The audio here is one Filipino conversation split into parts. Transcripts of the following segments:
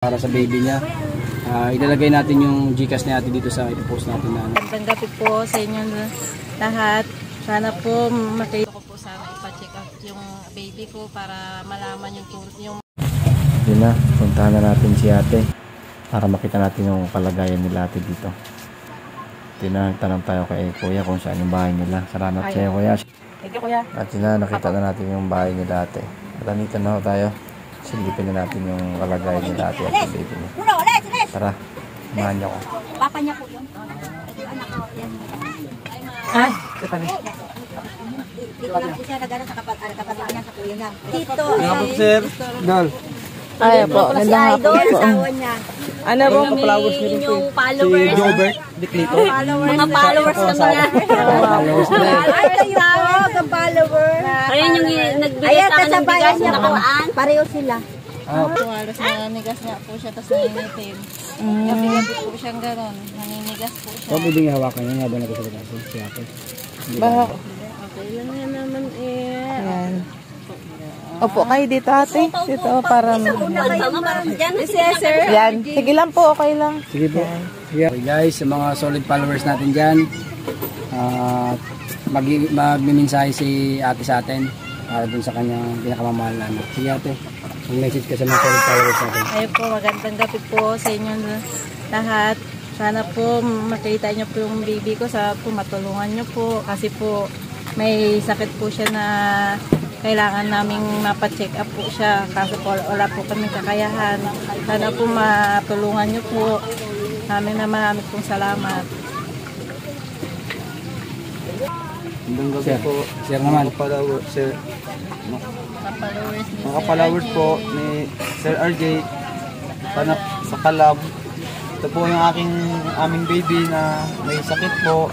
Para sa baby niya. Ilalagay natin yung GCash ni ate dito sa ipopost natin na. Magandang gabi po sa inyo lahat. Sana po makita ko po sana ipa-check out yung baby ko para malaman yung Yun na, puntahan na natin si ate para makita natin yung kalagayan nila ate dito. Tanong tayo kay kuya kung saan yung bahay nila. Salamat sa iyo kuya. Thank you kuya. At yun na, nakita na natin yung bahay nila ate. At andito na tayo. Silipin na natin yung kalagayan nila ate at yung baby niya. Tara, samahan niyo ko. Papa niya po yun. Ay, ito kami. Dito lang po siya nagano sa kapatid niya sa kuya niya. Dito Nga po sir. Dol. Ay po, si Idol, asawa niya. Ano po Inyong followers. Si Jobert Diklito. Mga followers kami niya. Followers na. Ay, kayo ang followers. Ayun yung nagbigay sa akin ng bigas na nakaraan. Pareho sila. Halos naninigas nga po siya, tapos naninitim. Gabi-gabi po siyang gano'n. Naninigas po siya. Pwede nga hawakan niya habang nagkasalita si ate. Baha. Okay lang yan naman eh. Yan. Opo kayo dito ate. Dito para yan. Sige lang po, okay lang. Sige po. Okay guys, sa mga solid followers natin dyan, magmiminsahe si ate sa atin para dun sa kanyang pinakamamahal na anak. Sige ate, mag-message ka sa mga solid followers natin. Ayun po, magandang gabi po sa inyo lahat. Sana po makita nyo po yung baby ko, sa po matulungan nyo po kasi po may sakit po siya na kailangan naming mapacheck up po siya kasi po wala po kami kakayahan. Sana po matulungan nyo po. Maraming pong salamat. Magandang gabi po. Sir naman. Mga followers po ni Sir RJ sa Calab. Ito po yung aming baby na may sakit po.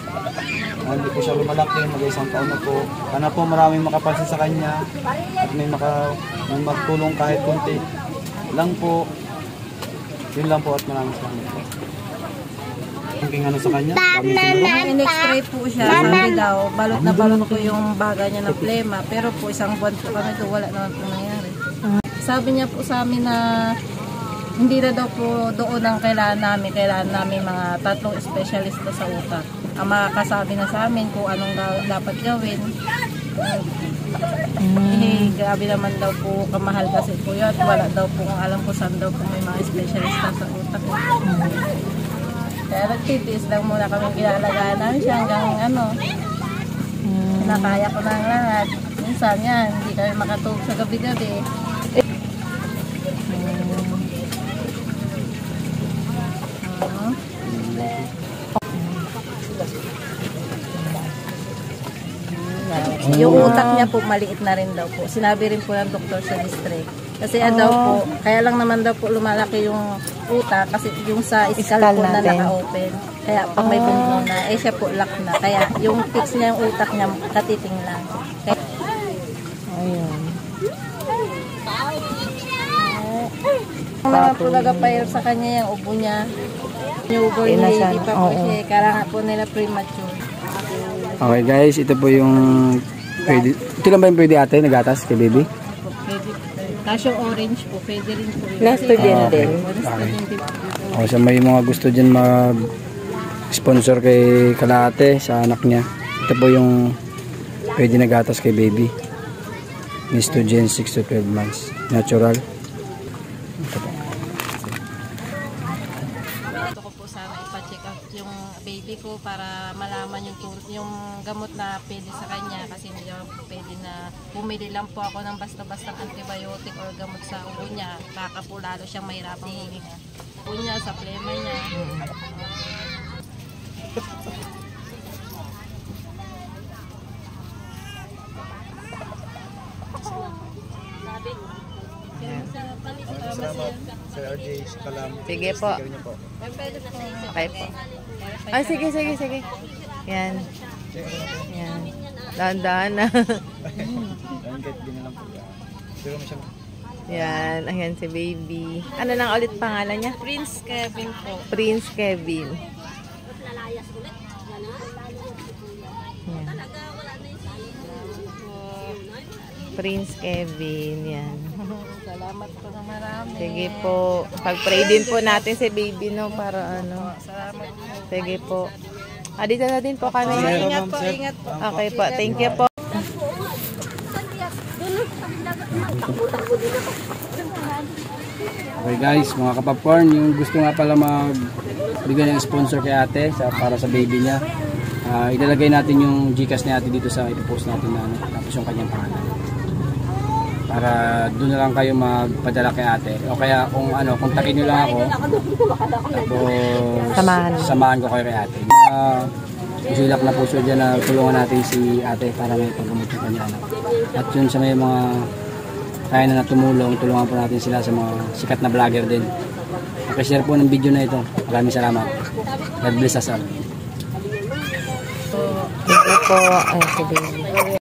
Hindi po siya lumalaki, mag-isang taon na po. Sana po maraming makapansin sa kanya at may magtulong kahit kunti lang po. Yun lang po at maraming salamat po. Ang ano sa kanya? In-x-ray po siya. Sabi daw, balot na balot po yung baga niya ng plema. Pero po isang buwan po kami doon, wala naman po nangyari. Sabi niya po sa amin na hindi na daw po doon ang kailangan namin mga 3 espesyalista sa utak. Ang makakasabi na sa amin kung anong dapat gawin. Grabe naman daw po kamahal kasi po yun. Wala daw po kung alam ko saan daw po may mga espesyalista sa utak. Kaya nagtitiis lang muna kami ginalagaan namin siya hanggang nakaya ko na ang lahat. Minsan yan, hindi kami makatulog sa gabi-gabi. Yung utak niya po maliit na rin daw po. Sinabi rin po ng doktor sa district. Kasi daw po, kaya lang naman daw po lumalaki yung utak kasi yung sa skull po na naka-open. Kaya pag may bumbo na, siya po lock na. Kaya yung fix niya yung utak niya, katiting lang. Kaya, Ayun. ang naman po nagapayar sa kanya yung ubo niya. Yung ubo niya, hindi pa po siya. Kailangan po nila premature. Okay guys, ito po yung pwede. Ito lang ba yung pwede ate nagatas kay baby? Pwede. Kasyo orange po, pwede rin po. Nesto din din. O sa may mga gusto dyan mag-sponsor kay kalate sa anak niya. Ito po yung pwede nagatas kay baby. Nestogen 6 to 12 months. Natural. Ito po. Gusto ko po sana ipa-check out yung baby ko para malaman yung gamot na pwede sa kanya kasi hindi naman po pwede na bumili lang po ako ng basta-basta antibiotic or gamot sa ubo niya. Baka po lalo siyang mahirapang huminga. Ubo niya, sa plema niya. Sir RJ sa Calab. Sige po. Okay po. Ay, sige. Yan. Yan. Dahan-dahan na. Yan. Ayan si baby. Ano lang ulit pangalan niya? Prince Kevin po. Prince Kevin. Yan. Prince Kevin. Yan. Salamat po na marami. Sige po. Pag-pray din po natin si baby, no? Para ano. Salamat po. Sige po. Dito na din po kami. Ingat po, ingat po. Okay po. Thank you po. Okay guys, mga kapopcorn, yung gusto nga pala magbigay ng sponsor kay ate para sa baby niya, ilalagay natin yung Gcash ni ate dito sa ipopost natin na tapos yung kanyang pangalan. Para doon na lang kayo magpadala kay ate. O kaya kung kontakin nyo lang ako. Tapos samahan ko kayo kay ate. Silak na puso dyan na tulungan natin si ate para may paggamot yung kanya anak. At yun sa may mga kaya na tulungan po natin sila sa mga sikat na vlogger din. Pakishare po ng video na ito. Maraming salamat. God bless us all. Thank you po. Ay, sige.